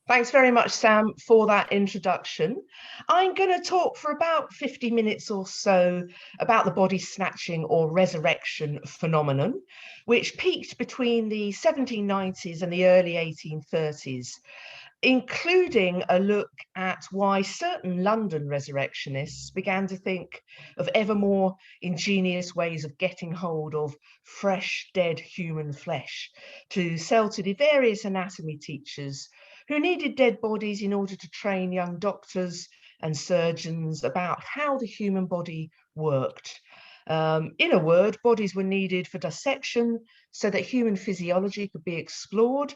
Thanks very much, Sam, for that introduction. I'm going to talk for about 50 minutes or so about the body snatching or resurrection phenomenon, which peaked between the 1790s and the early 1830s, including a look at why certain London resurrectionists began to think of ever more ingenious ways of getting hold of fresh, dead human flesh to sell to the various anatomy teachers who needed dead bodies in order to train young doctors and surgeons about how the human body worked. In a word, bodies were needed for dissection so that human physiology could be explored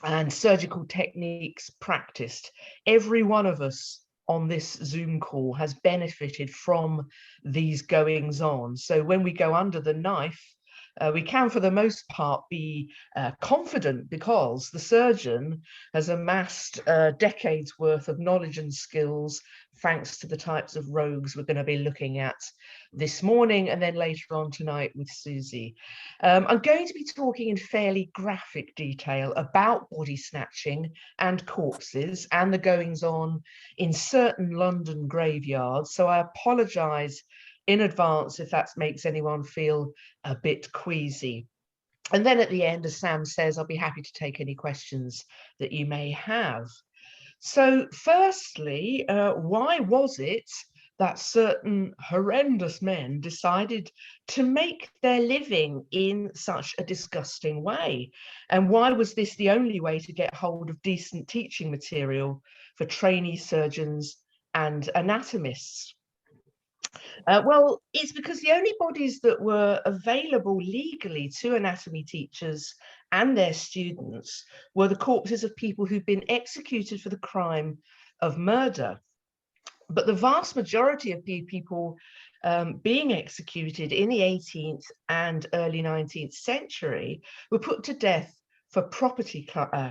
and surgical techniques practiced. Every one of us on this Zoom call has benefited from these goings on. So when we go under the knife, we can, for the most part, be confident because the surgeon has amassed decades worth of knowledge and skills, thanks to the types of rogues we're going to be looking at this morning and then later on tonight with Susie. I'm going to be talking in fairly graphic detail about body snatching and corpses and the goings on in certain London graveyards. So I apologise in advance if that makes anyone feel a bit queasy. And then at the end, as Sam says, I'll be happy to take any questions that you may have. So firstly, why was it that certain horrendous men decided to make their living in such a disgusting way? And why was this the only way to get hold of decent teaching material for trainee surgeons and anatomists? Well, it's because the only bodies that were available legally to anatomy teachers and their students were the corpses of people who'd been executed for the crime of murder. But the vast majority of people being executed in the 18th and early 19th century were put to death for property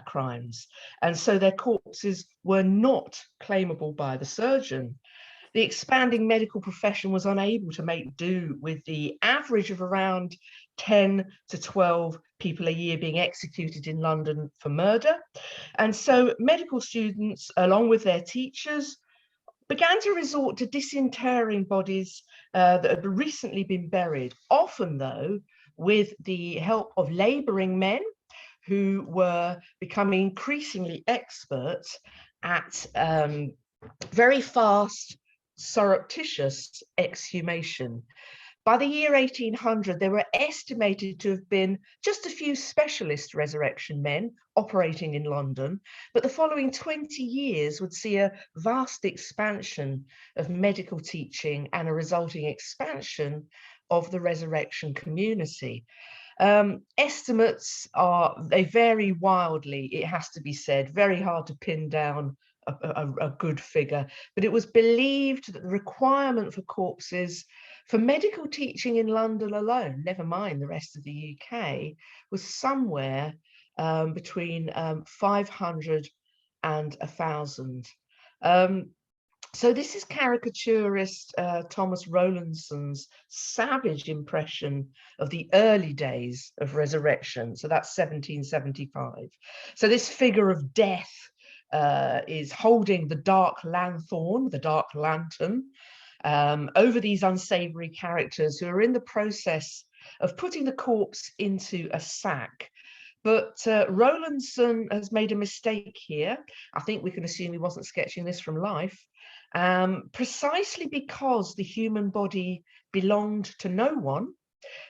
crimes. And so their corpses were not claimable by the surgeon. The expanding medical profession was unable to make do with the average of around 10 to 12 people a year being executed in London for murder. And so medical students, along with their teachers, began to resort to disinterring bodies that had recently been buried, often, though, with the help of labouring men who were becoming increasingly expert at very fast, surreptitious exhumation. By the year 1800, there were estimated to have been just a few specialist resurrection men operating in London, but the following 20 years would see a vast expansion of medical teaching and a resulting expansion of the resurrection community. Estimates they vary wildly, it has to be said, very hard to pin down a good figure, but it was believed that the requirement for corpses for medical teaching in London alone, never mind the rest of the UK, was somewhere between 500 and 1,000. So this is caricaturist Thomas Rowlandson's savage impression of the early days of resurrection. So that's 1775. So this figure of death is holding the dark lanthorn, the dark lantern, over these unsavory characters who are in the process of putting the corpse into a sack. But Rowlandson has made a mistake here. I think we can assume he wasn't sketching this from life, precisely because the human body belonged to no one,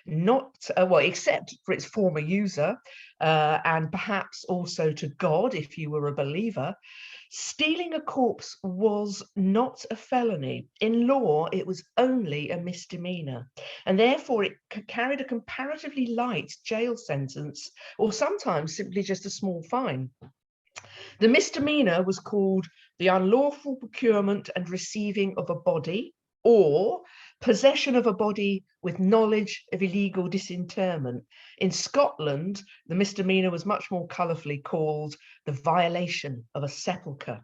not well, except for its former user, and perhaps also to God if you were a believer. Stealing a corpse was not a felony. In law, it was only a misdemeanor, and therefore it carried a comparatively light jail sentence, or sometimes simply just a small fine. The misdemeanor was called the unlawful procurement and receiving of a body, or possession of a body with knowledge of illegal disinterment. In Scotland, the misdemeanor was much more colourfully called the violation of a sepulchre.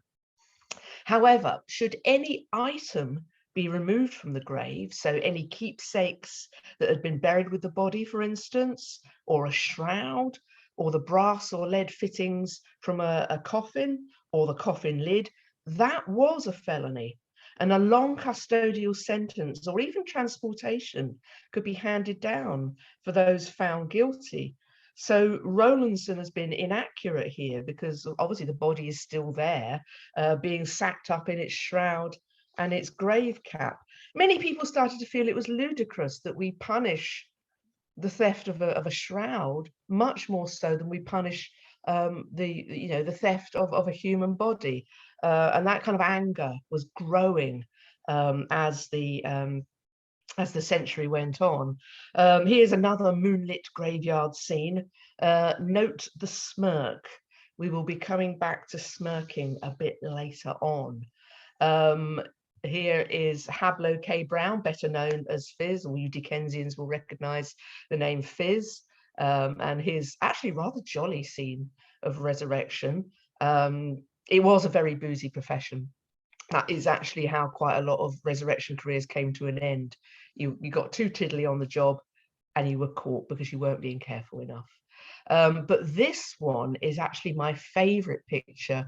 However, should any item be removed from the grave. So any keepsakes that had been buried with the body, for instance, or a shroud, or the brass or lead fittings from a coffin, or the coffin lid, that was a felony. And a long custodial sentence or even transportation could be handed down for those found guilty. So Rowlandson has been inaccurate here, because obviously the body is still there, being sacked up in its shroud and its grave cap. Many people started to feel it was ludicrous that we punish the theft of a shroud much more so than we punish the theft of a human body, and that kind of anger was growing as the century went on. Here's another moonlit graveyard scene. Note the smirk. We will be coming back to smirking a bit later on. Here is Hablo K. Brown, better known as Fizz. All you Dickensians will recognise the name Fizz, and his actually rather jolly scene of resurrection. It was a very boozy profession. That is actually how quite a lot of resurrection careers came to an end. You got too tiddly on the job and you were caught because you weren't being careful enough. But this one is actually my favourite picture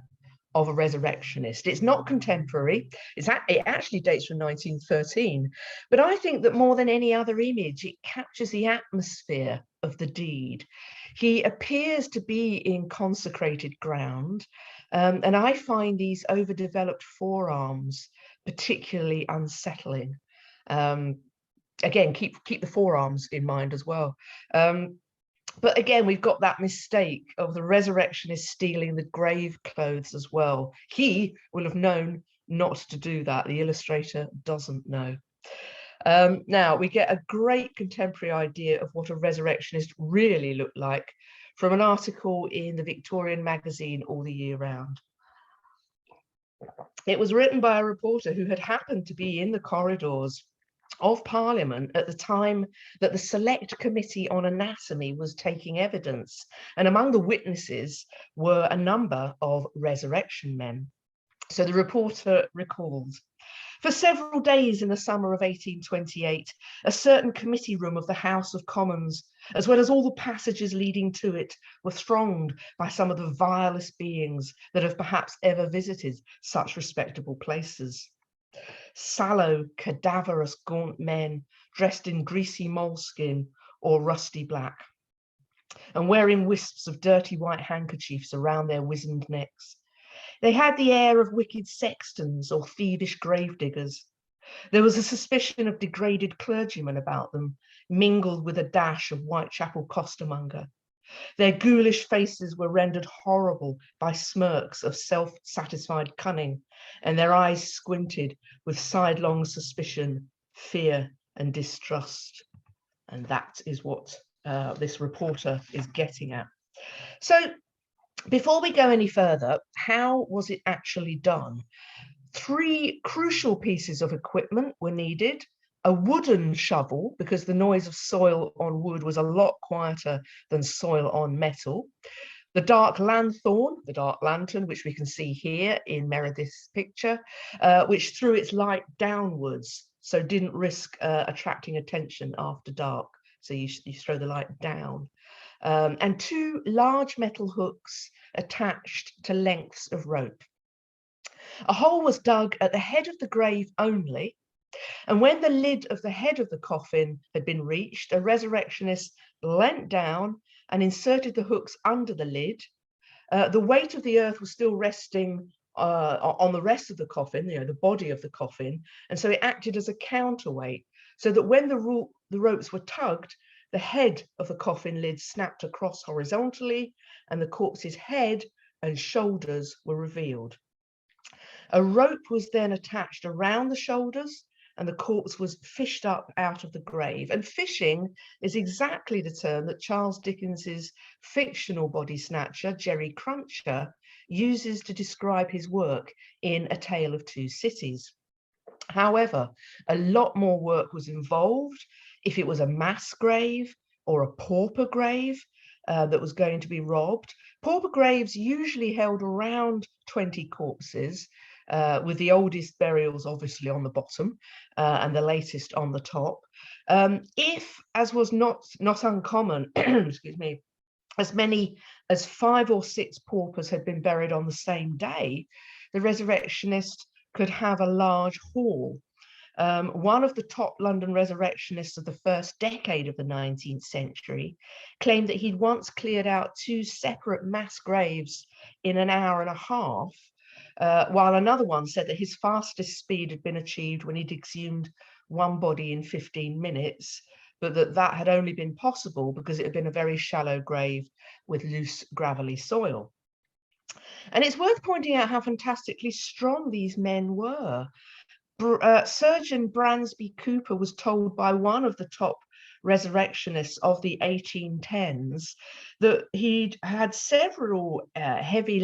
of a resurrectionist. It's not contemporary. It actually dates from 1913. But I think that more than any other image, it captures the atmosphere of the deed. He appears to be in consecrated ground. And I find these overdeveloped forearms particularly unsettling. Again, keep the forearms in mind as well. But again, we've got that mistake of the resurrectionist stealing the grave clothes as well. He will have known not to do that. The illustrator doesn't know. Now, we get a great contemporary idea of what a resurrectionist really looked like from an article in the Victorian magazine All the Year Round. It was written by a reporter who had happened to be in the corridors of Parliament at the time that the Select Committee on Anatomy was taking evidence, and among the witnesses were a number of resurrection men. So the reporter recalled, for several days in the summer of 1828, a certain committee room of the House of Commons, as well as all the passages leading to it, were thronged by some of the vilest beings that have perhaps ever visited such respectable places. Sallow, cadaverous, gaunt men dressed in greasy moleskin or rusty black, and wearing wisps of dirty white handkerchiefs around their wizened necks. They had the air of wicked sextons or thievish gravediggers. There was a suspicion of degraded clergymen about them, mingled with a dash of Whitechapel costermonger. Their ghoulish faces were rendered horrible by smirks of self-satisfied cunning, and their eyes squinted with sidelong suspicion, fear, and distrust. And that is what this reporter is getting at. So before we go any further, how was it actually done? 3 crucial pieces of equipment were needed. A wooden shovel, because the noise of soil on wood was a lot quieter than soil on metal. The dark lanthorn, the dark lantern, which we can see here in Meredith's picture, which threw its light downwards, so didn't risk attracting attention after dark. So you throw the light down. And 2 large metal hooks attached to lengths of rope. A hole was dug at the head of the grave only, and when the lid of the head of the coffin had been reached, a resurrectionist leant down and inserted the hooks under the lid. The weight of the earth was still resting on the rest of the coffin, the body of the coffin, and so it acted as a counterweight, so that when the ropes were tugged, the head of the coffin lid snapped across horizontally, and the corpse's head and shoulders were revealed. A rope was then attached around the shoulders, and the corpse was fished up out of the grave. And fishing is exactly the term that Charles Dickens's fictional body snatcher, Jerry Cruncher, uses to describe his work in A Tale of Two Cities. However, a lot more work was involved if it was a mass grave or a pauper grave that was going to be robbed. Pauper graves usually held around 20 corpses, with the oldest burials obviously on the bottom and the latest on the top. If, as was not uncommon, excuse me, as many as 5 or 6 paupers had been buried on the same day, the Resurrectionists could have a large hall. One of the top London resurrectionists of the first decade of the 19th century claimed that he'd once cleared out 2 separate mass graves in an hour and a half, while another one said that his fastest speed had been achieved when he'd exhumed 1 body in 15 minutes, but that had only been possible because it had been a very shallow grave with loose, gravelly soil. And it's worth pointing out how fantastically strong these men were. Surgeon Bransby Cooper was told by one of the top resurrectionists of the 1810s that he'd had several heavy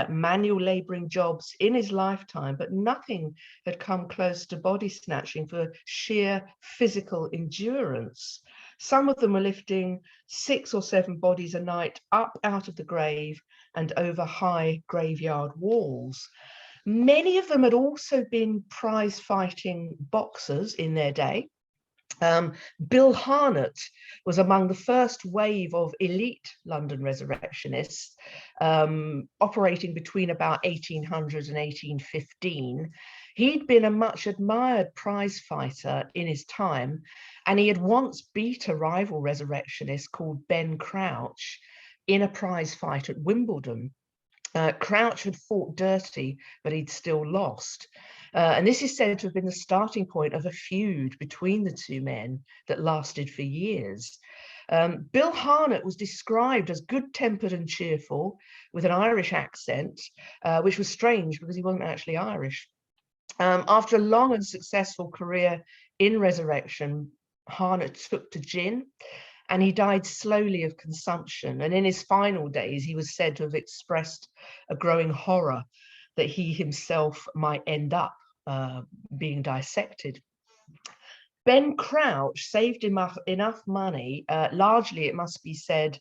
manual labouring jobs in his lifetime, but nothing had come close to body snatching for sheer physical endurance. Some of them were lifting 6 or 7 bodies a night up out of the grave and over high graveyard walls. Many of them had also been prize-fighting boxers in their day. Bill Harnett was among the first wave of elite London resurrectionists, operating between about 1800 and 1815. He'd been a much admired prize fighter in his time, and he had once beat a rival resurrectionist called Ben Crouch in a prize fight at Wimbledon. Crouch had fought dirty, but he'd still lost. And this is said to have been the starting point of a feud between the 2 men that lasted for years. Bill Harnett was described as good-tempered and cheerful, with an Irish accent, which was strange because he wasn't actually Irish. After a long and successful career in resurrection, Harnett took to gin, and he died slowly of consumption. And in his final days, he was said to have expressed a growing horror that he himself might end up being dissected. Ben Crouch saved enough money, largely, it must be said,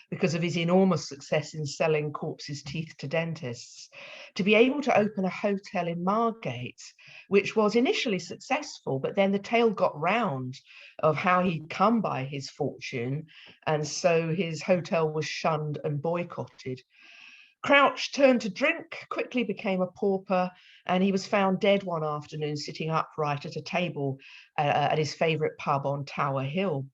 because of his enormous success in selling corpses' teeth to dentists, to be able to open a hotel in Margate, which was initially successful, but then the tale got round of how he'd come by his fortune, and so his hotel was shunned and boycotted. Crouch turned to drink, quickly became a pauper, and he was found dead one afternoon sitting upright at a table at his favourite pub on Tower Hill.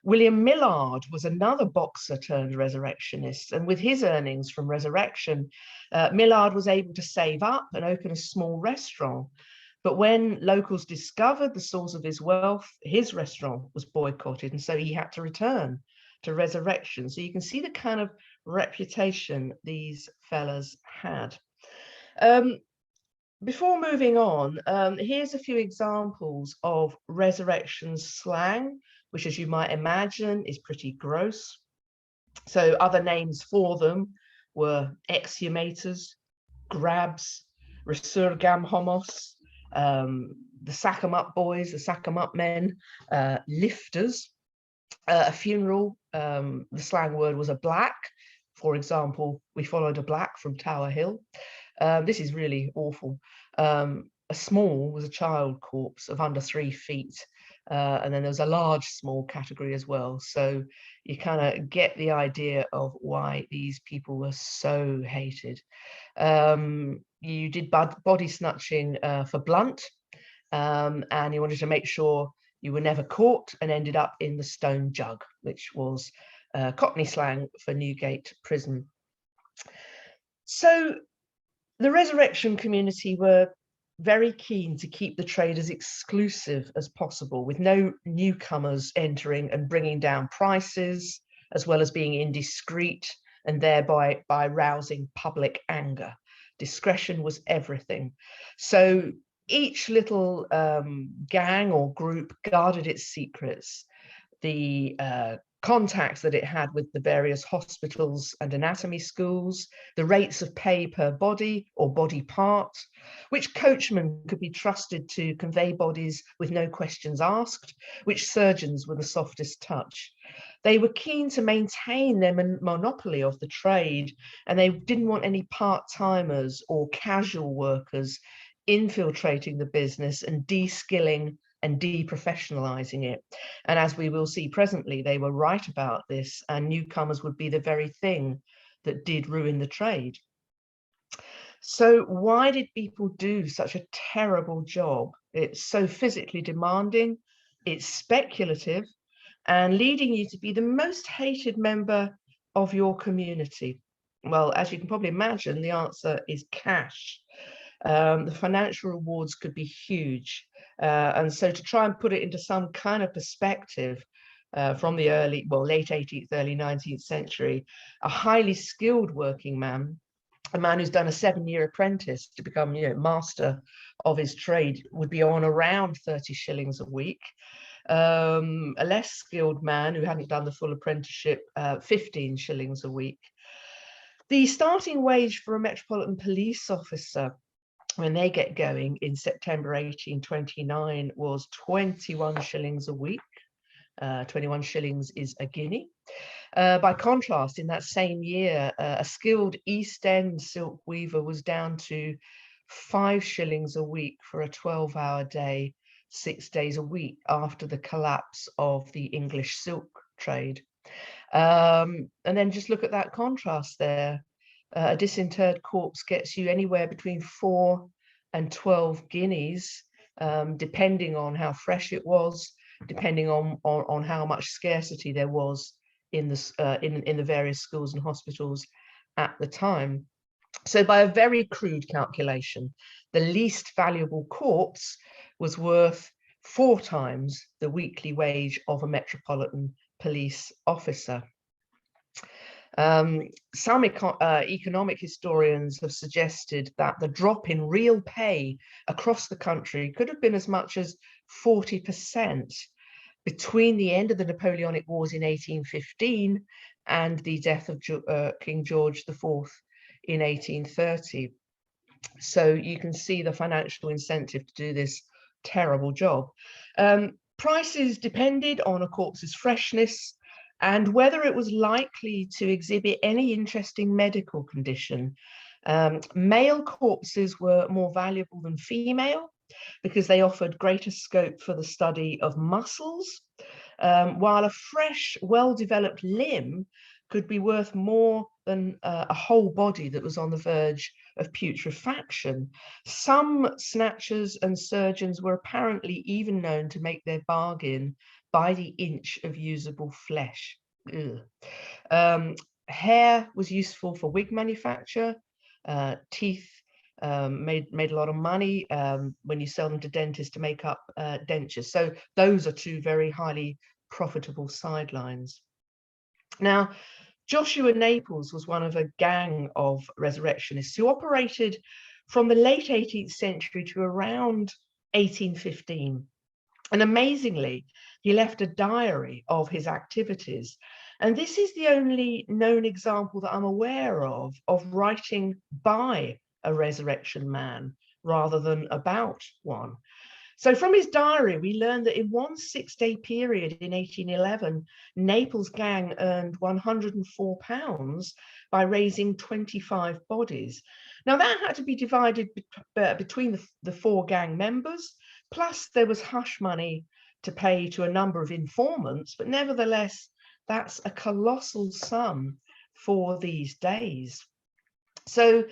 William Millard was another boxer turned resurrectionist, and with his earnings from resurrection, Millard was able to save up and open a small restaurant. But when locals discovered the source of his wealth, his restaurant was boycotted, and so he had to return to resurrection. So you can see the kind of reputation these fellas had. Before moving on, here's a few examples of resurrection slang, which, as you might imagine, is pretty gross. So other names for them were exhumators, grabs, resurgam homos, the sack 'em up boys, the sack 'em up men, lifters. A funeral, the slang word was a black. For example, we followed a black from Tower Hill. This is really awful. A small was a child corpse of under 3 feet. And then there's a large small category as well. So you kind of get the idea of why these people were so hated. You did body snatching for blunt, and you wanted to make sure you were never caught and ended up in the stone jug, which was Cockney slang for Newgate prison. So the resurrection community were very keen to keep the trade as exclusive as possible, with no newcomers entering and bringing down prices, as well as being indiscreet and thereby rousing public anger. Discretion was everything. So each little gang or group guarded its secrets. The contacts that it had with the various hospitals and anatomy schools, the rates of pay per body or body part, which coachmen could be trusted to convey bodies with no questions asked, which surgeons were the softest touch. They were keen to maintain their monopoly of the trade, and they didn't want any part-timers or casual workers infiltrating the business and de-skilling and deprofessionalizing it. And as we will see presently, they were right about this, and newcomers would be the very thing that did ruin the trade. So why did people do such a terrible job? It's so physically demanding, it's speculative, and leading you to be the most hated member of your community. Well, as you can probably imagine, the answer is cash. The financial rewards could be huge. And so to try and put it into some kind of perspective, from the late 18th, early 19th century, a highly skilled working man, a man who's done a 7-year apprentice to become, master of his trade, would be on around 30 shillings a week. A less skilled man who hadn't done the full apprenticeship, 15 shillings a week. The starting wage for a Metropolitan police officer when they get going in September 1829 was 21 shillings a week. 21 shillings is a guinea. By contrast, in that same year, a skilled East End silk weaver was down to 5 shillings a week for a 12-hour day, 6 days a week after the collapse of the English silk trade. And then just look at that contrast there. A disinterred corpse gets you anywhere between 4 and 12 guineas, depending on how fresh it was, depending on how much scarcity there was in the various schools and hospitals at the time. So by a very crude calculation, the least valuable corpse was worth 4 times the weekly wage of a Metropolitan police officer. Some economic historians have suggested that the drop in real pay across the country could have been as much as 40% between the end of the Napoleonic Wars in 1815 and the death of King George IV in 1830. So you can see the financial incentive to do this terrible job. Prices depended on a corpse's freshness and whether it was likely to exhibit any interesting medical condition. Male corpses were more valuable than female because they offered greater scope for the study of muscles, while a fresh, well-developed limb could be worth more than a whole body that was on the verge of putrefaction. Some snatchers and surgeons were apparently even known to make their bargain by the inch of usable flesh. Hair was useful for wig manufacture. Teeth made a lot of money when you sell them to dentists to make up dentures. So those are 2 very highly profitable sidelines. Now, Joshua Naples was one of a gang of resurrectionists who operated from the late 18th century to around 1815. And amazingly, he left a diary of his activities. And this is the only known example that I'm aware of writing by a resurrection man rather than about one. So from his diary, we learned that in one 6-day period in 1811, Naples' gang earned £104 by raising 25 bodies. Now that had to be divided between the 4 gang members, plus there was hush money to pay to a number of informants, but nevertheless, that's a colossal sum for these days. So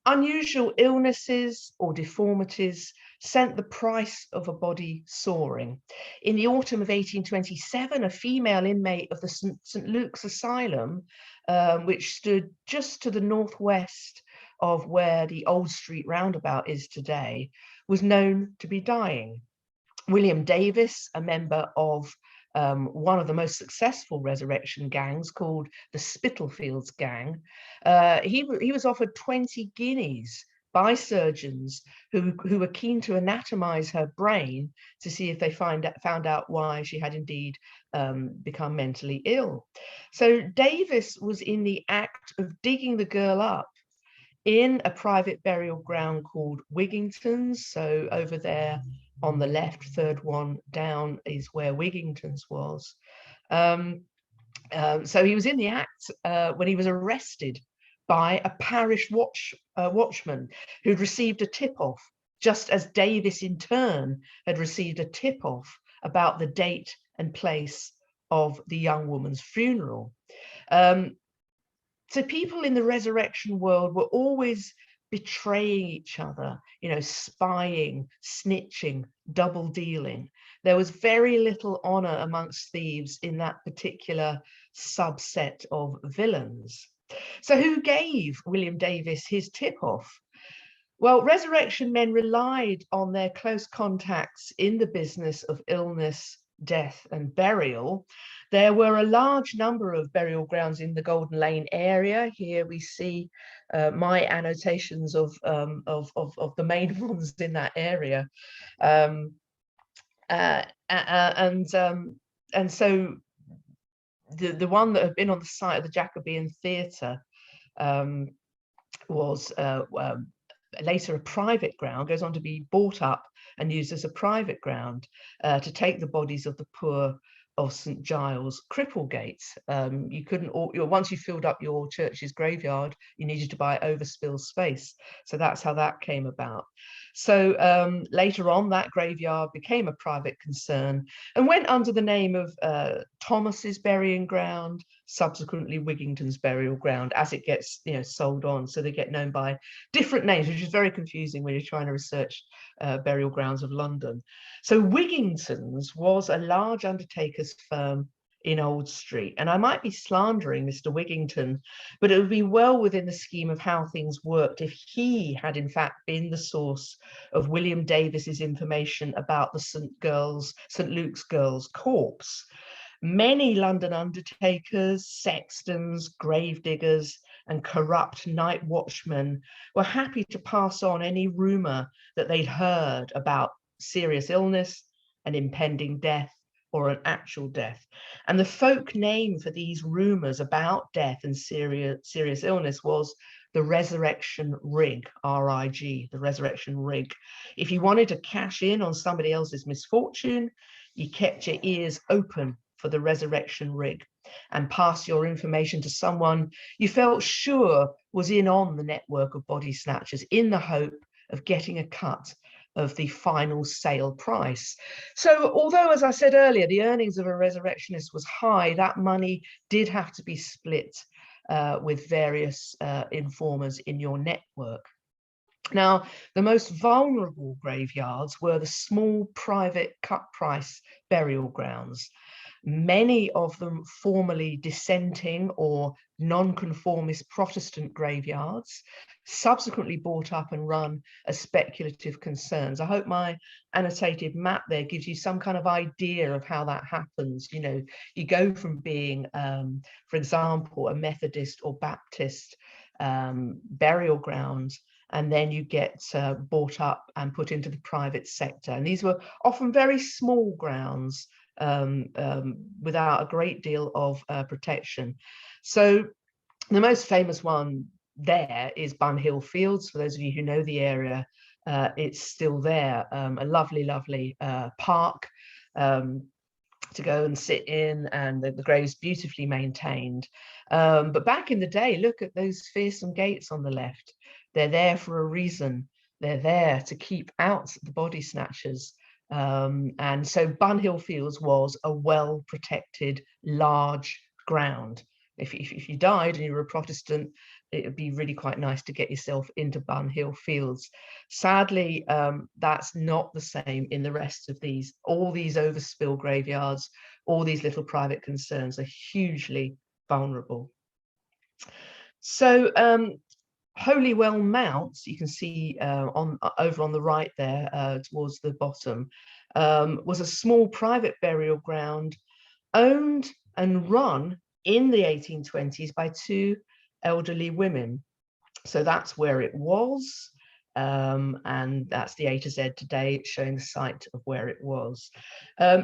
unusual illnesses or deformities sent the price of a body soaring. In the autumn of 1827, a female inmate of the St. Luke's Asylum, which stood just to the northwest of where the Old Street roundabout is today, was known to be dying. William Davis, a member of one of the most successful resurrection gangs called the Spitalfields Gang, he was offered 20 guineas by surgeons who were keen to anatomize her brain to see if they found out why she had indeed become mentally ill. So Davis was in the act of digging the girl up in a private burial ground called Wigington's. So over there on the left, third one down, is where Wigington's was. So he was in the act when he was arrested by a parish watchman who'd received a tip-off, just as Davis in turn had received a tip-off about the date and place of the young woman's funeral. So people in the resurrection world were always betraying each other, you know, spying, snitching, double dealing. There was very little honor amongst thieves in that particular subset of villains. So who gave William Davis his tip-off? Well, resurrection men relied on their close contacts in the business of illness, death, and burial. There were a large number of burial grounds in the Golden Lane area. Here we see my annotations of the main ones in that area, and so the one that had been on the site of the Jacobean Theatre was later a private ground, goes on to be bought up and used as a private ground to take the bodies of the poor of St Giles Cripplegate. You couldn't, once you filled up your church's graveyard, you needed to buy overspill space. So that's how that came about. So later on, that graveyard became a private concern and went under the name of Thomas's burying ground, subsequently Wigington's burial ground, as it gets, you know, sold on. So they get known by different names, which is very confusing when you're trying to research burial grounds of London. So Wigington's was a large undertaker's firm in Old Street. And I might be slandering Mr. Wigington, but it would be well within the scheme of how things worked if he had in fact been the source of William Davis's information about the St. Luke's girl's corpse. Many London undertakers, sextons, gravediggers, and corrupt night watchmen were happy to pass on any rumor that they'd heard about serious illness, an impending death, or an actual death. And the folk name for these rumors about death and serious illness was the Resurrection Rig, R-I-G, the Resurrection Rig. If you wanted to cash in on somebody else's misfortune, you kept your ears open for the Resurrection Rig and pass your information to someone you felt sure was in on the network of body snatchers, in the hope of getting a cut of the final sale price. So although, as I said earlier, the earnings of a resurrectionist was high, that money did have to be split with various informers in your network. Now, the most vulnerable graveyards were the small private cut price burial grounds, many of them formerly dissenting or nonconformist Protestant graveyards, subsequently bought up and run as speculative concerns. I hope my annotated map there gives you some kind of idea of how that happens. You know, you go from being, for example, a Methodist or Baptist burial ground, and then you get bought up and put into the private sector. And these were often very small grounds without a great deal of protection. So the most famous one there is Bun Hill Fields. For those of you who know the area, it's still there, a lovely, lovely park to go and sit in, and the grave's beautifully maintained. But back in the day, look at those fearsome gates on the left. They're there for a reason. They're there to keep out the body snatchers. And so Bun Hill Fields was a well-protected, large ground. If you died and you were a Protestant, it would be really quite nice to get yourself into Bun Hill Fields. Sadly, that's not the same in the rest of these. All these overspill graveyards, all these little private concerns are hugely vulnerable. So Holywell Mount, you can see over on the right there towards the bottom, was a small private burial ground owned and run in the 1820s by two elderly women. So that's where it was. and that's the A to Z today, showing the site of where it was.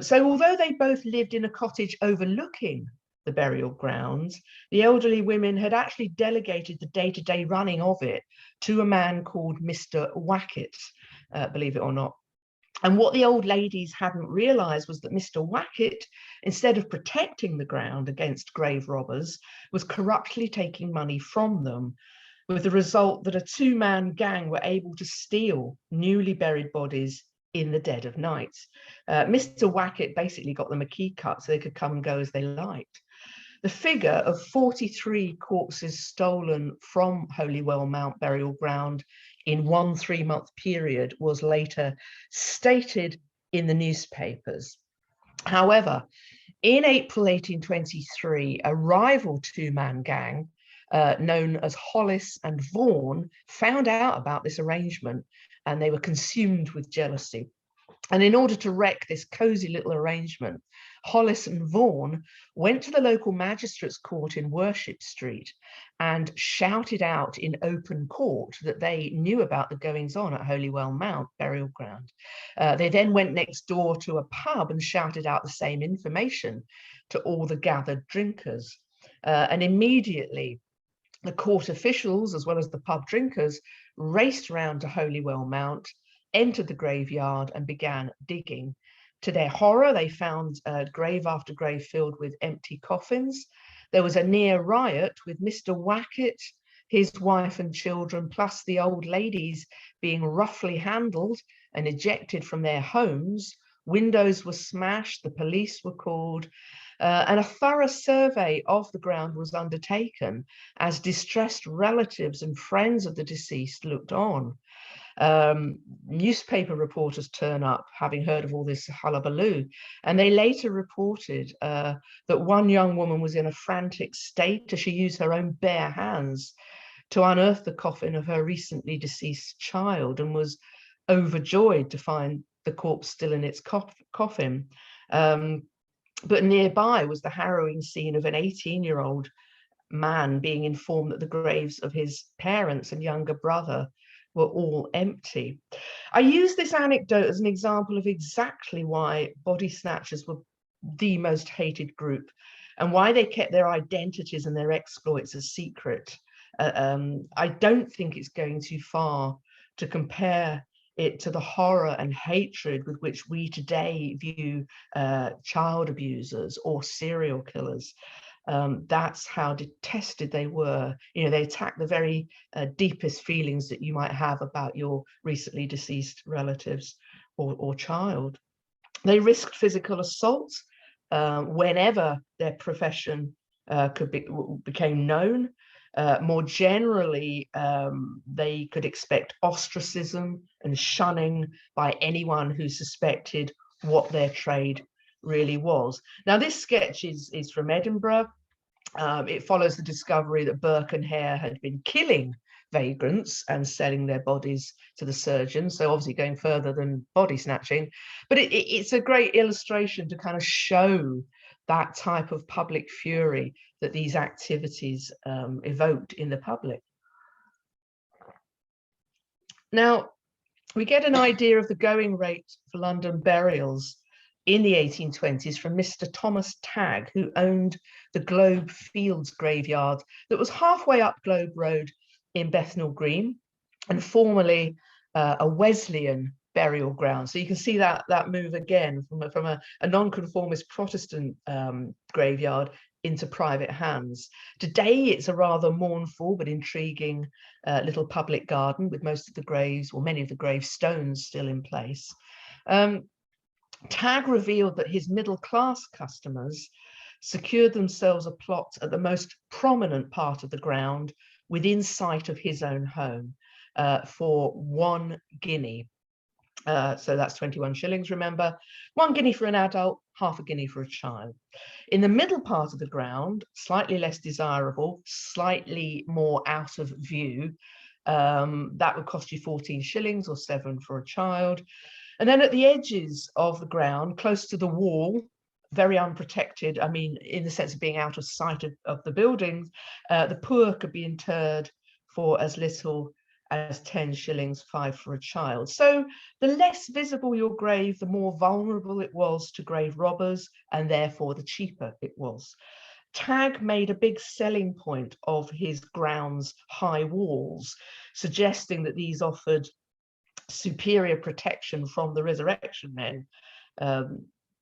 So although they both lived in a cottage overlooking the burial grounds, the elderly women had actually delegated the day-to-day running of it to a man called Mr. Wackett, believe it or not. And what the old ladies hadn't realised was that Mr. Wackett, instead of protecting the ground against grave robbers, was corruptly taking money from them, with the result that a two-man gang were able to steal newly buried bodies in the dead of night. Mr. Wackett basically got them a key cut so they could come and go as they liked. The figure of 43 corpses stolen from Holywell Mount burial ground in one 3-month period was later stated in the newspapers. However, in April 1823, a rival two-man gang known as Hollis and Vaughan found out about this arrangement, and they were consumed with jealousy. And in order to wreck this cosy little arrangement, Hollis and Vaughan went to the local magistrate's court in Worship Street and shouted out in open court that they knew about the goings-on at Holywell Mount burial ground. They then went next door to a pub and shouted out the same information to all the gathered drinkers. And immediately, the court officials, as well as the pub drinkers, raced round to Holywell Mount, entered the graveyard and began digging. To their horror, they found grave after grave filled with empty coffins. There was a near riot with Mr. Wackett, his wife and children, plus the old ladies being roughly handled and ejected from their homes. Windows were smashed, the police were called, and a thorough survey of the ground was undertaken as distressed relatives and friends of the deceased looked on. Newspaper reporters turn up, having heard of all this hullabaloo, and they later reported that one young woman was in a frantic state as she used her own bare hands to unearth the coffin of her recently deceased child and was overjoyed to find the corpse still in its coffin. But nearby was the harrowing scene of an 18-year-old man being informed that the graves of his parents and younger brother were all empty. I use this anecdote as an example of exactly why body snatchers were the most hated group and why they kept their identities and their exploits a secret. I don't think it's going too far to compare it to the horror and hatred with which we today view child abusers or serial killers. That's how detested they were. You know, they attacked the very deepest feelings that you might have about your recently deceased relatives or child. They risked physical assault whenever their profession became known. More generally, they could expect ostracism and shunning by anyone who suspected what their trade really was. Now, this sketch is from Edinburgh. It follows the discovery that Burke and Hare had been killing vagrants and selling their bodies to the surgeons, so obviously going further than body snatching. But it's a great illustration to kind of show that type of public fury that these activities evoked in the public. Now, we get an idea of the going rate for London burials in the 1820s from Mr. Thomas Tagg, who owned the Globe Fields graveyard that was halfway up Globe Road in Bethnal Green and formerly a Wesleyan burial ground. So you can see that move again from a nonconformist Protestant graveyard into private hands. Today, it's a rather mournful but intriguing little public garden with most of the graves, or many of the gravestones, still in place. Tagg revealed that his middle-class customers secured themselves a plot at the most prominent part of the ground within sight of his own home for 1 guinea. So that's 21 shillings, remember. 1 guinea for an adult, half a guinea for a child. In the middle part of the ground, slightly less desirable, slightly more out of view, that would cost you 14 shillings or 7 for a child. And then at the edges of the ground, close to the wall, very unprotected, I mean, in the sense of being out of sight of the buildings, the poor could be interred for as little as 10 shillings, 5 for a child. So the less visible your grave, the more vulnerable it was to grave robbers, and therefore the cheaper it was. Tagg made a big selling point of his grounds' high walls, suggesting that these offered superior protection from the resurrection men.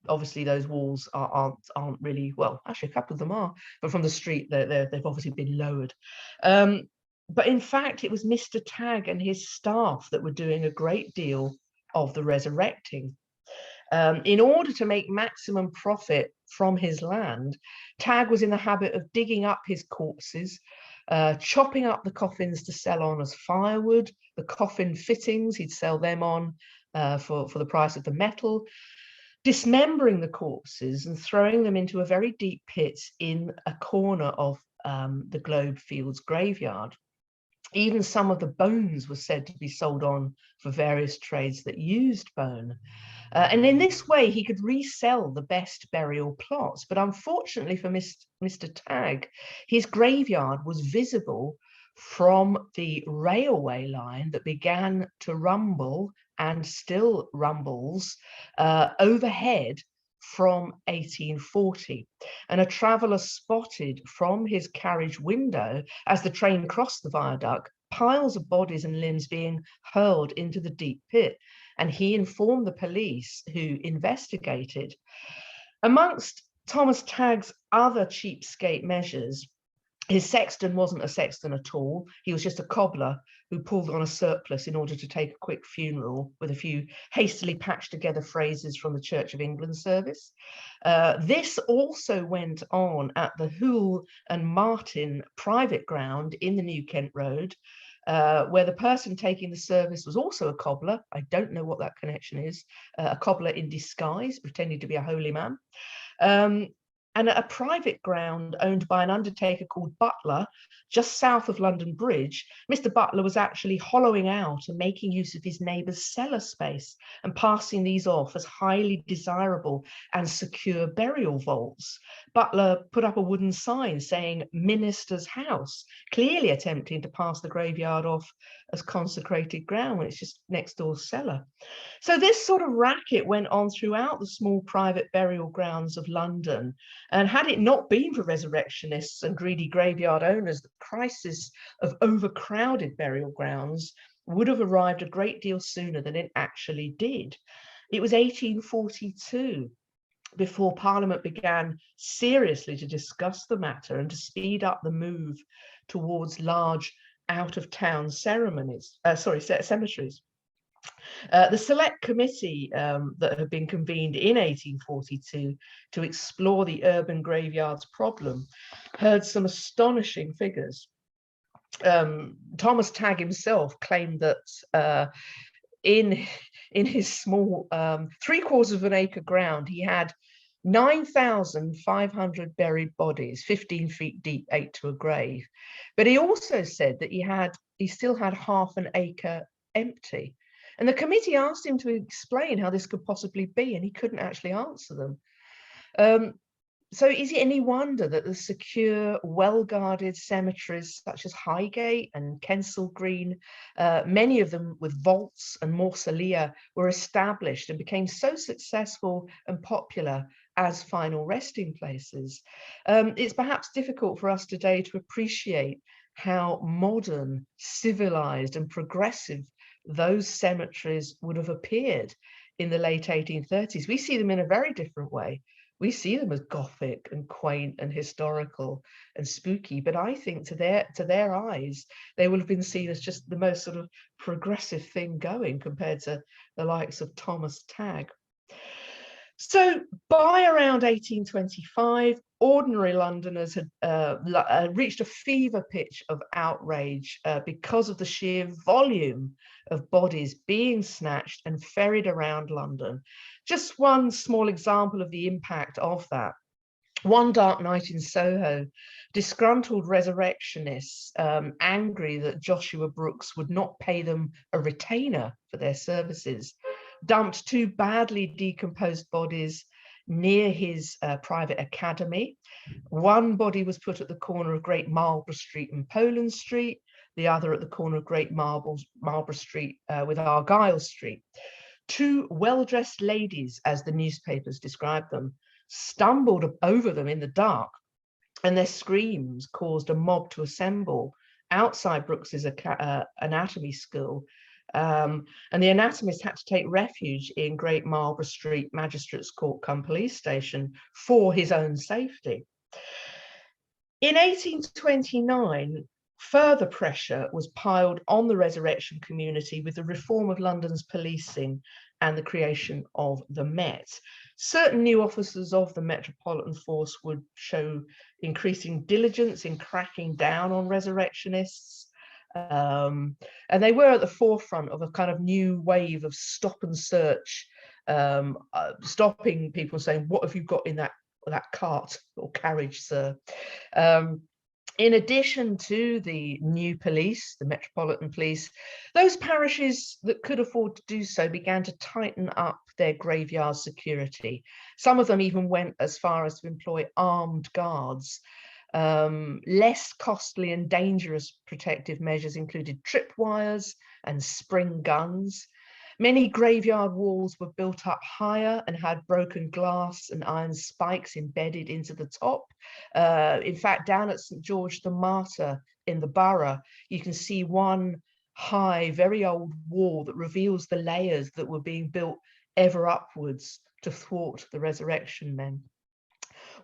Obviously, those walls aren't really, well, actually a couple of them are, but from the street they've obviously been lowered. But in fact, it was Mr. Tagg and his staff that were doing a great deal of the resurrecting. In order to make maximum profit from his land, Tagg was in the habit of digging up his corpses, chopping up the coffins to sell on as firewood. The coffin fittings, he'd sell them on for the price of the metal, dismembering the corpses and throwing them into a very deep pit in a corner of the Globe Fields graveyard. Even some of the bones were said to be sold on for various trades that used bone. And in this way, he could resell the best burial plots. But unfortunately for Mr. Tagg, his graveyard was visible from the railway line that began to rumble and still rumbles overhead from 1840. And a traveller spotted from his carriage window, as the train crossed the viaduct, piles of bodies and limbs being hurled into the deep pit. And he informed the police, who investigated. Amongst Thomas Tagg's other cheapskate measures, his sexton wasn't a sexton at all. He was just a cobbler who pulled on a surplice in order to take a quick funeral with a few hastily patched together phrases from the Church of England service. This also went on at the Hoole and Martin private ground in the New Kent Road, where the person taking the service was also a cobbler. I don't know what that connection is. A cobbler in disguise, pretending to be a holy man. And at a private ground owned by an undertaker called Butler, just south of London Bridge, Mr. Butler was actually hollowing out and making use of his neighbour's cellar space and passing these off as highly desirable and secure burial vaults. Butler put up a wooden sign saying "Minister's House," clearly attempting to pass the graveyard off as consecrated ground when it's just next door cellar. So this sort of racket went on throughout the small private burial grounds of London. And had it not been for resurrectionists and greedy graveyard owners, the crisis of overcrowded burial grounds would have arrived a great deal sooner than it actually did. It was 1842 before Parliament began seriously to discuss the matter and to speed up the move towards large out-of-town cemeteries. The select committee that had been convened in 1842 to explore the urban graveyards problem heard some astonishing figures. Thomas Tagg himself claimed that in his small 3/4 of an acre ground, he had 9,500 buried bodies, 15 feet deep, 8 to a grave. But he also said that he still had half an acre empty. And the committee asked him to explain how this could possibly be, and he couldn't actually answer them. So is it any wonder that the secure, well-guarded cemeteries such as Highgate and Kensal Green, many of them with vaults and mausolea, were established and became so successful and popular as final resting places? It's perhaps difficult for us today to appreciate how modern, civilized and progressive those cemeteries would have appeared in the late 1830s. We see them in a very different way. We see them as Gothic and quaint and historical and spooky, but I think to their eyes, they will have been seen as just the most sort of progressive thing going compared to the likes of Thomas Tagg. So by around 1825, ordinary Londoners had reached a fever pitch of outrage because of the sheer volume of bodies being snatched and ferried around London. Just one small example of the impact of that. One dark night in Soho, disgruntled resurrectionists, angry that Joshua Brooks would not pay them a retainer for their services, dumped 2 badly decomposed bodies near his private academy. One body was put at the corner of Great Marlborough Street and Poland Street. the other at the corner of Great Marlborough Street with Argyle Street. Two well-dressed ladies, as the newspapers described them, stumbled over them in the dark, and their screams caused a mob to assemble outside Brooks's anatomy school. And the anatomist had to take refuge in Great Marlborough Street Magistrates Court Cum Police Station for his own safety. In 1829, further pressure was piled on the resurrection community with the reform of London's policing and the creation of the Met. Certain new officers of the Metropolitan Force would show increasing diligence in cracking down on resurrectionists. And they were at the forefront of a kind of new wave of stop and search, stopping people saying, "What have you got in that cart or carriage, sir?" In addition to the new police, the Metropolitan Police, those parishes that could afford to do so began to tighten up their graveyard security. Some of them even went as far as to employ armed guards. Less costly and dangerous protective measures included tripwires and spring guns. Many graveyard walls were built up higher and had broken glass and iron spikes embedded into the top. In fact, down at St. George the Martyr in the borough, you can see one high, very old wall that reveals the layers that were being built ever upwards to thwart the resurrection men.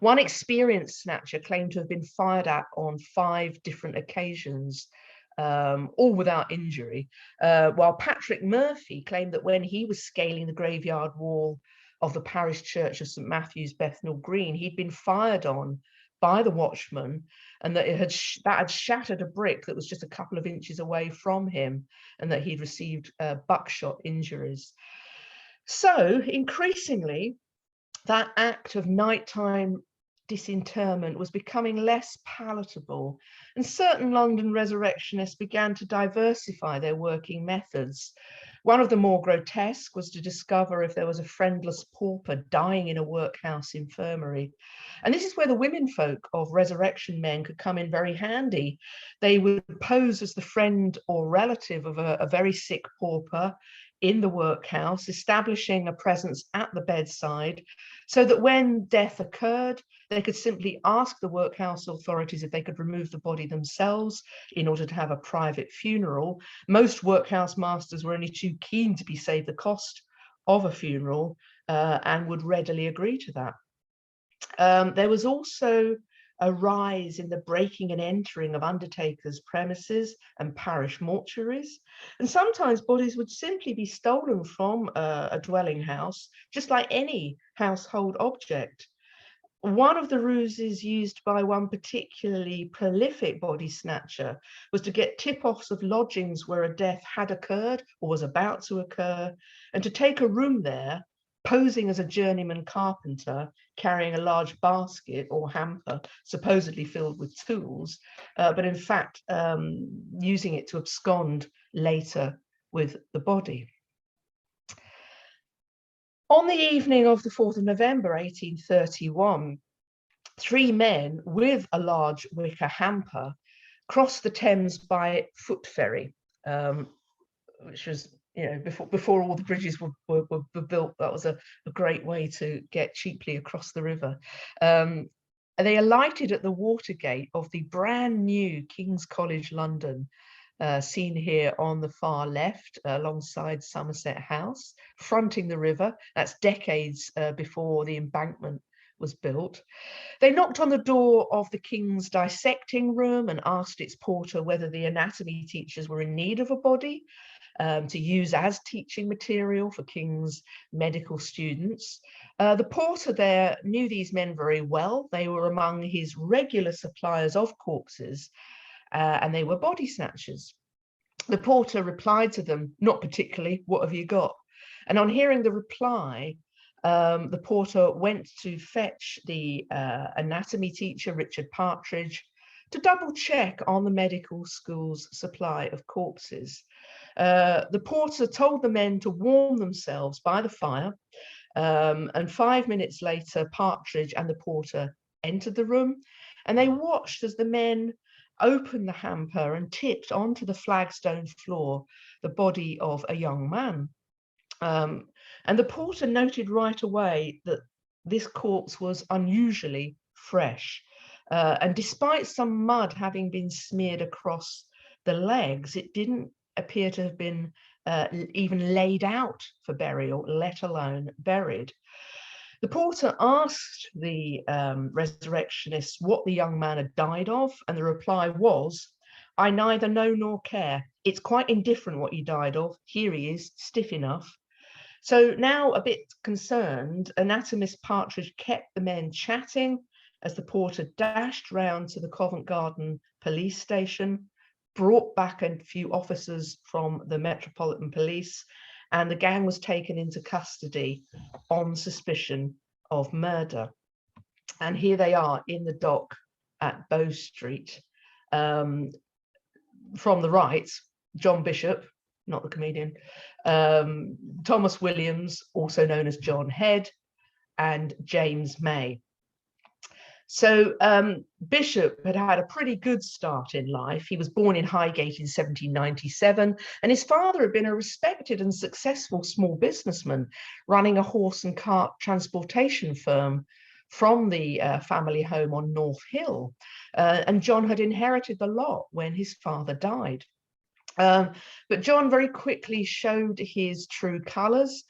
One experienced snatcher claimed to have been fired at on 5 different occasions, all without injury, while Patrick Murphy claimed that when he was scaling the graveyard wall of the parish church of St. Matthew's, Bethnal Green, he'd been fired on by the watchman, and that that had shattered a brick that was just a couple of inches away from him, and that he'd received buckshot injuries. So increasingly, that act of nighttime disinterment was becoming less palatable, and certain London resurrectionists began to diversify their working methods. One of the more grotesque was to discover if there was a friendless pauper dying in a workhouse infirmary. And this is where the womenfolk of resurrection men could come in very handy. They would pose as the friend or relative of a very sick pauper in the workhouse, establishing a presence at the bedside, so that when death occurred, they could simply ask the workhouse authorities if they could remove the body themselves in order to have a private funeral. Most workhouse masters were only too keen to be saved the cost of a funeral and would readily agree to that. There was also a rise in the breaking and entering of undertakers' premises and parish mortuaries. And sometimes bodies would simply be stolen from a dwelling house, just like any household object. One of the ruses used by one particularly prolific body snatcher was to get tip-offs of lodgings where a death had occurred or was about to occur, and to take a room there, posing as a journeyman carpenter, carrying a large basket or hamper, supposedly filled with tools, but in fact using it to abscond later with the body. On the evening of the 4th of November, 1831, 3 men with a large wicker hamper crossed the Thames by foot ferry, which was, you know, before all the bridges were built. That was a great way to get cheaply across the river. And they alighted at the watergate of the brand new King's College London, seen here on the far left alongside Somerset House, fronting the river. That's decades before the embankment was built. They knocked on the door of the King's dissecting room and asked its porter whether the anatomy teachers were in need of a body to use as teaching material for King's medical students. The porter there knew these men very well. They were among his regular suppliers of corpses, and they were body snatchers. The porter replied to them, "Not particularly, what have you got?" And on hearing the reply, the porter went to fetch the anatomy teacher, Richard Partridge, to double check on the medical school's supply of corpses. The porter told the men to warm themselves by the fire, and 5 minutes later, Partridge and the porter entered the room, and they watched as the men opened the hamper and tipped onto the flagstone floor the body of a young man. And the porter noted right away that this corpse was unusually fresh. And despite some mud having been smeared across the legs, it didn't appear to have been even laid out for burial, let alone buried. The porter asked the resurrectionists what the young man had died of, and the reply was, "I neither know nor care. It's quite indifferent what he died of. Here he is, stiff enough." So now, a bit concerned, anatomist Partridge kept the men chatting as the porter dashed round to the Covent Garden police station, brought back a few officers from the Metropolitan Police, and the gang was taken into custody on suspicion of murder. And here they are in the dock at Bow Street. From the right, John Bishop, not the comedian, Thomas Williams, also known as John Head, and James May. So Bishop had had a pretty good start in life. He was born in Highgate in 1797, and his father had been a respected and successful small businessman, running a horse and cart transportation firm from the family home on North Hill. And John had inherited the lot when his father died. But John very quickly showed his true colours.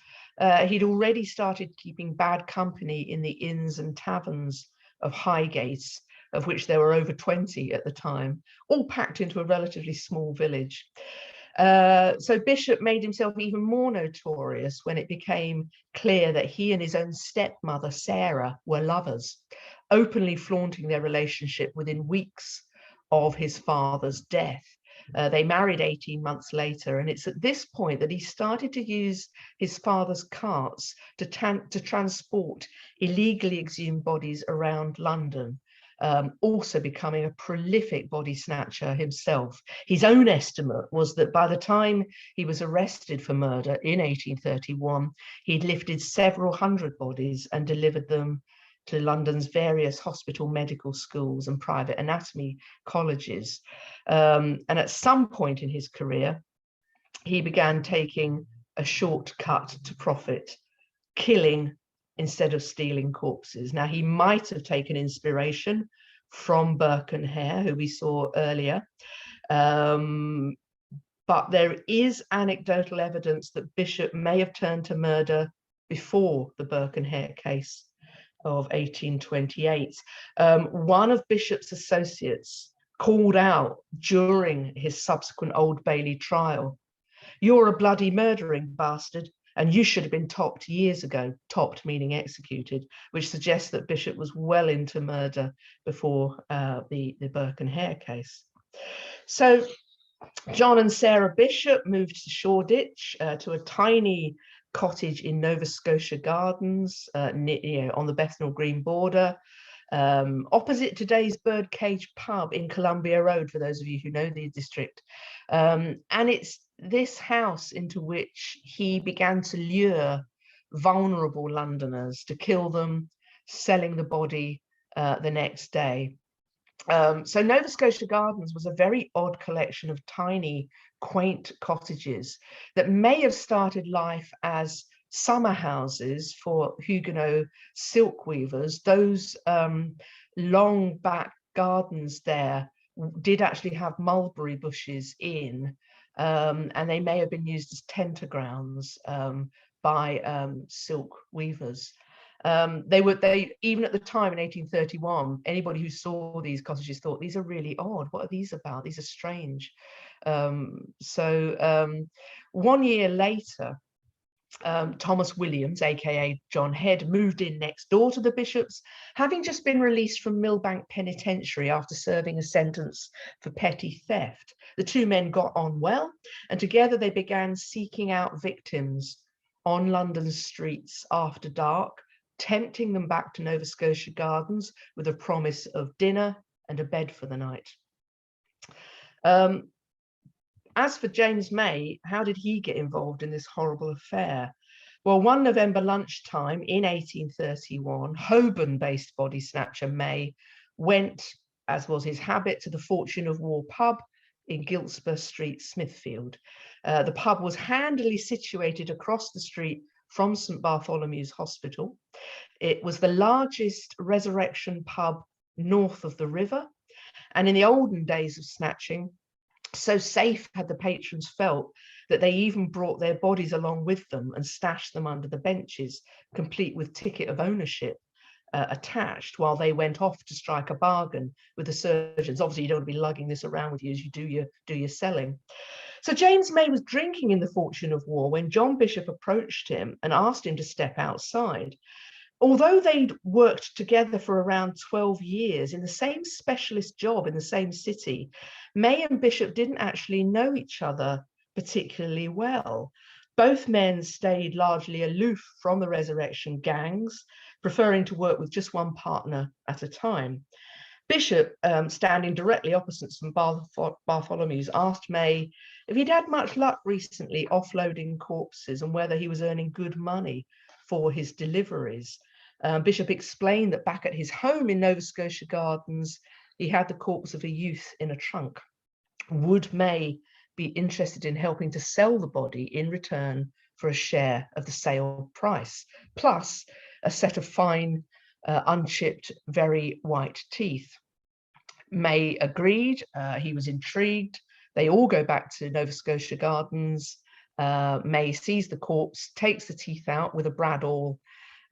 He'd already started keeping bad company in the inns and taverns of Highgate, of which there were over 20 at the time, all packed into a relatively small village. So Bishop made himself even more notorious when it became clear that he and his own stepmother, Sarah, were lovers, openly flaunting their relationship within weeks of his father's death. They married 18 months later, and it's at this point that he started to use his father's carts to transport illegally exhumed bodies around London, also becoming a prolific body snatcher himself. His own estimate was that by the time he was arrested for murder in 1831, he'd lifted several hundred bodies and delivered them to London's various hospital medical schools and private anatomy colleges. And at some point in his career, he began taking a shortcut to profit, killing instead of stealing corpses. Now, he might have taken inspiration from Burke and Hare, who we saw earlier, but there is anecdotal evidence that Bishop may have turned to murder before the Burke and Hare case of 1828. One of Bishop's associates called out during his subsequent Old Bailey trial, "You're a bloody murdering bastard, and you should have been topped years ago," topped meaning executed, which suggests that Bishop was well into murder before the Burke and Hare case. So John and Sarah Bishop moved to Shoreditch, to a tiny cottage in Nova Scotia Gardens, on the Bethnal Green border, opposite today's Birdcage pub in Columbia Road, for those of you who know the district. And it's this house into which he began to lure vulnerable Londoners to kill them, selling the body the next day. So Nova Scotia Gardens was a very odd collection of tiny, quaint cottages that may have started life as summer houses for Huguenot silk weavers. Those long back gardens there did actually have mulberry bushes in, and they may have been used as tenter grounds by silk weavers. They even at the time in 1831, anybody who saw these cottages thought, these are really odd. What are these about? These are strange. 1 year later, Thomas Williams, aka John Head, moved in next door to the Bishops, having just been released from Millbank Penitentiary after serving a sentence for petty theft. The two men got on well, and together they began seeking out victims on London's streets after dark, tempting them back to Nova Scotia Gardens with a promise of dinner and a bed for the night. As for James May, how did he get involved in this horrible affair? Well, one November lunchtime in 1831, Holborn-based body snatcher May went as was his habit, to the Fortune of War pub in Giltspur Street, Smithfield. The pub was handily situated across the street from St Bartholomew's Hospital. It was the largest resurrection pub north of the river, and in the olden days of snatching, so safe had the patrons felt that they even brought their bodies along with them and stashed them under the benches, complete with ticket of ownership attached, while they went off to strike a bargain with the surgeons. Obviously, you don't want to be lugging this around with you as you do your selling. So James May was drinking in the Fortune of War when John Bishop approached him and asked him to step outside. Although they'd worked together for around 12 years in the same specialist job in the same city, May and Bishop didn't actually know each other particularly well. Both men stayed largely aloof from the resurrection gangs, preferring to work with just one partner at a time. Bishop, standing directly opposite St Bartholomew's, asked May if he'd had much luck recently offloading corpses and whether he was earning good money for his deliveries. Bishop explained that back at his home in Nova Scotia Gardens, he had the corpse of a youth in a trunk. Would May be interested in helping to sell the body in return for a share of the sale price, plus a set of fine, unchipped, very white teeth? May agreed. He was intrigued. They all go back to Nova Scotia Gardens. May sees the corpse, takes the teeth out with a bradawl,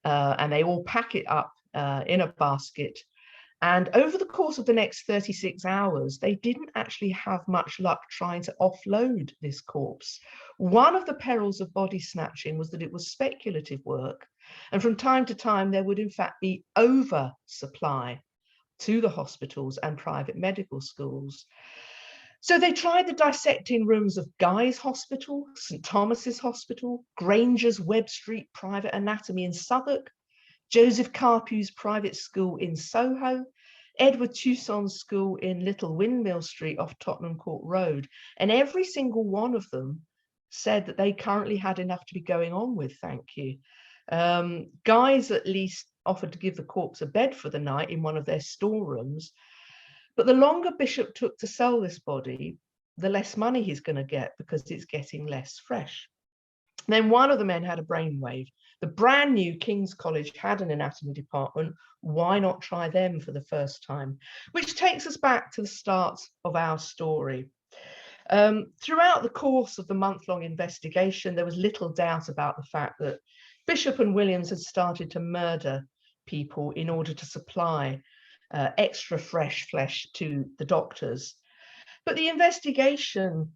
and they all pack it up in a basket. And over the course of the next 36 hours, they didn't actually have much luck trying to offload this corpse. One of the perils of body snatching was that it was speculative work. And from time to time, there would in fact be oversupply to the hospitals and private medical schools. So they tried the dissecting rooms of Guy's Hospital, St Thomas's Hospital, Granger's Webb Street Private Anatomy in Southwark, Joseph Carpew's private school in Soho, Edward Toussaint's school in Little Windmill Street off Tottenham Court Road. And every single one of them said that they currently had enough to be going on with, thank you. Guy's at least offered to give the corpse a bed for the night in one of their storerooms. But the longer Bishop took to sell this body, the less money he's going to get because it's getting less fresh. Then one of the men had a brainwave. The brand new King's College had an anatomy department. Why not try them for the first time? Which takes us back to the start of our story. Throughout the course of the month-long investigation, there was little doubt about the fact that Bishop and Williams had started to murder people in order to supply extra fresh flesh to the doctors. But the investigation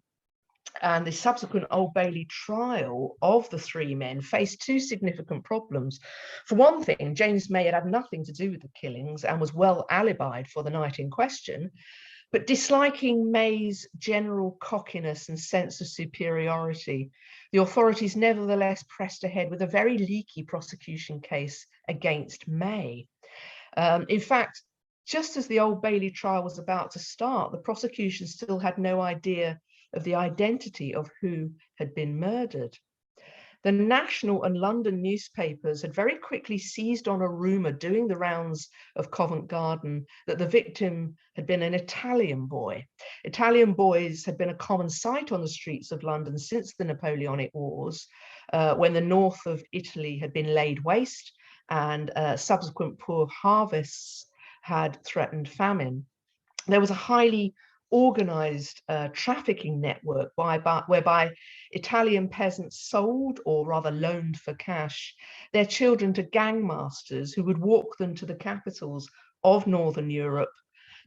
and the subsequent Old Bailey trial of the three men faced two significant problems. For one thing, James May had nothing to do with the killings and was well alibied for the night in question. But disliking May's general cockiness and sense of superiority, the authorities nevertheless pressed ahead with a very leaky prosecution case against May. In fact, just as the Old Bailey trial was about to start, the prosecution still had no idea of the identity of who had been murdered. The national and London newspapers had very quickly seized on a rumour doing the rounds of Covent Garden that the victim had been an Italian boy. Italian boys had been a common sight on the streets of London since the Napoleonic Wars, when the north of Italy had been laid waste and subsequent poor harvests had threatened famine. There was a highly organised trafficking network whereby Italian peasants sold, or rather loaned for cash, their children to gangmasters who would walk them to the capitals of Northern Europe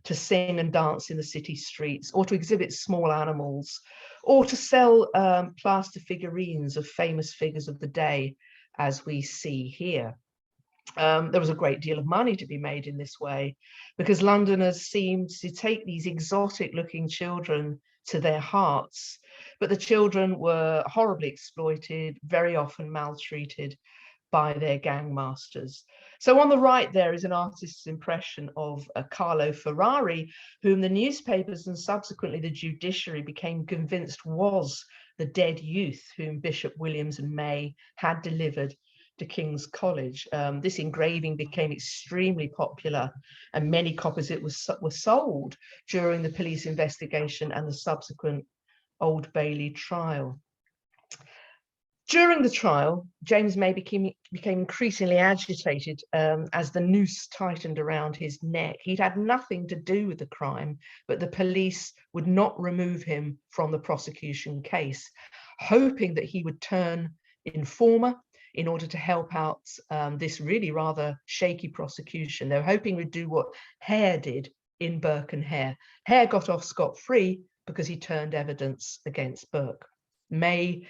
to sing and dance in the city streets, or to exhibit small animals, or to sell plaster figurines of famous figures of the day, as we see here. There was a great deal of money to be made in this way because Londoners seemed to take these exotic looking children to their hearts, but the children were horribly exploited, very often maltreated by their gangmasters. So on the right there is an artist's impression of Carlo Ferrari, whom the newspapers and subsequently the judiciary became convinced was the dead youth whom Bishop, Williams and May had delivered to King's College. This engraving became extremely popular, and many copies of it were sold during the police investigation and the subsequent Old Bailey trial. During the trial, James May became increasingly agitated as the noose tightened around his neck. He'd had nothing to do with the crime, but the police would not remove him from the prosecution case, hoping that he would turn informer in order to help out this really rather shaky prosecution. They were hoping he'd do what Hare did in Burke and Hare. Hare got off scot-free because he turned evidence against Burke. May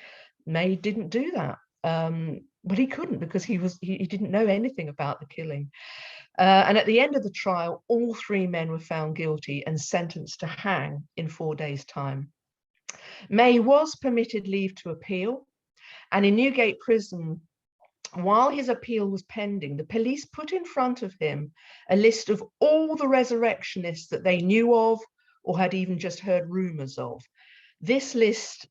didn't do that, but he couldn't because he didn't know anything about the killing. And at the end of the trial, all 3 men were found guilty and sentenced to hang in 4 days' time. May was permitted leave to appeal, and in Newgate Prison, while his appeal was pending, the police put in front of him a list of all the resurrectionists that they knew of or had even just heard rumours of. This list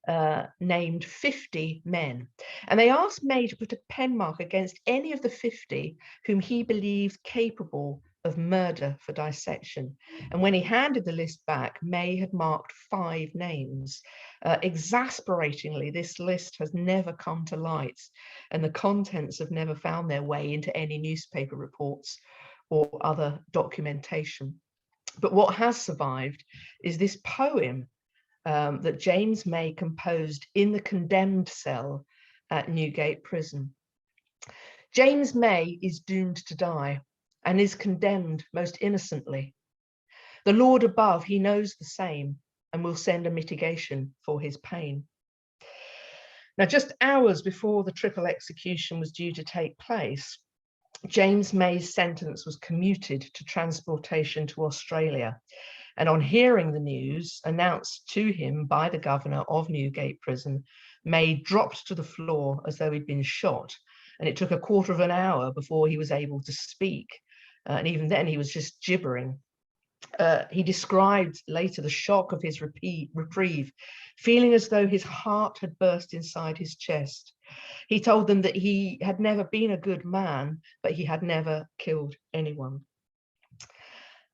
named 50 men, and they asked May to put a pen mark against any of the 50 whom he believed capable of murder for dissection. And when he handed the list back, May had marked 5 names. Exasperatingly, this list has never come to light, and the contents have never found their way into any newspaper reports or other documentation. But what has survived is this poem that James May composed in the condemned cell at Newgate Prison. James May is doomed to die and is condemned most innocently. The Lord above, he knows the same and will send a mitigation for his pain. Now, just hours before the triple execution was due to take place, James May's sentence was commuted to transportation to Australia. And on hearing the news announced to him by the governor of Newgate Prison, May dropped to the floor as though he'd been shot. And it took a quarter of an hour before he was able to speak. And even then he was just gibbering. He described later the shock of his reprieve, feeling as though his heart had burst inside his chest. He told them that he had never been a good man, but he had never killed anyone.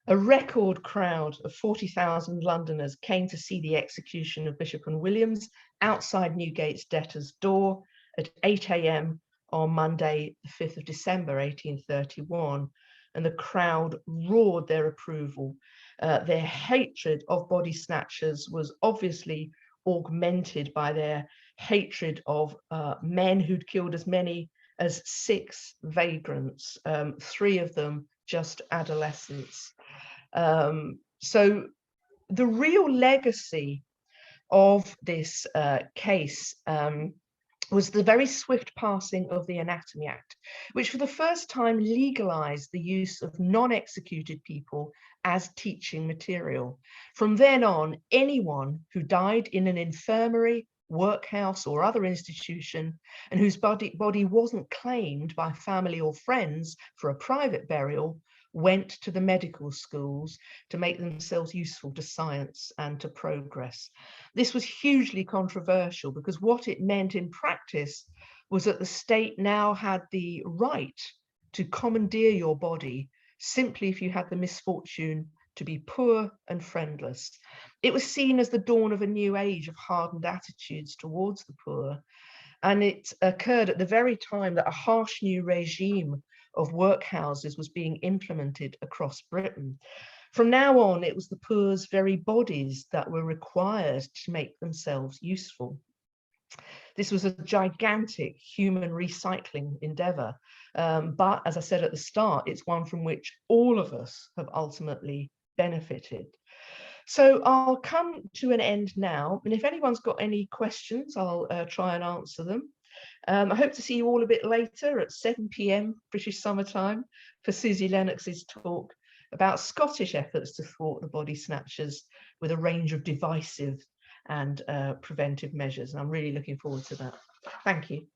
A record crowd of 40,000 Londoners came to see the execution of Bishop and Williams outside Newgate's debtor's door at 8 a.m. on Monday, the 5th of December, 1831. And the crowd roared their approval. Their hatred of Bodysnatchers was obviously augmented by their hatred of men who'd killed as many as 6 vagrants, 3 of them just adolescents. So the real legacy of this case was the very swift passing of the Anatomy Act, which for the first time legalized the use of non-executed people as teaching material. From then on, anyone who died in an infirmary, workhouse or other institution and whose body wasn't claimed by family or friends for a private burial went to the medical schools to make themselves useful to science and to progress. This was hugely controversial because what it meant in practice was that the state now had the right to commandeer your body simply if you had the misfortune to be poor and friendless. It was seen as the dawn of a new age of hardened attitudes towards the poor. And it occurred at the very time that a harsh new regime of workhouses was being implemented across Britain. From now on, it was the poor's very bodies that were required to make themselves useful. This was a gigantic human recycling endeavour, but as I said at the start, it's one from which all of us have ultimately benefited. So I'll come to an end now, and if anyone's got any questions, I'll try and answer them. I hope to see you all a bit later at 7 p.m. British summertime for Susie Lennox's talk about Scottish efforts to thwart the Bodysnatchers with a range of divisive and preventive measures. And I'm really looking forward to that. Thank you.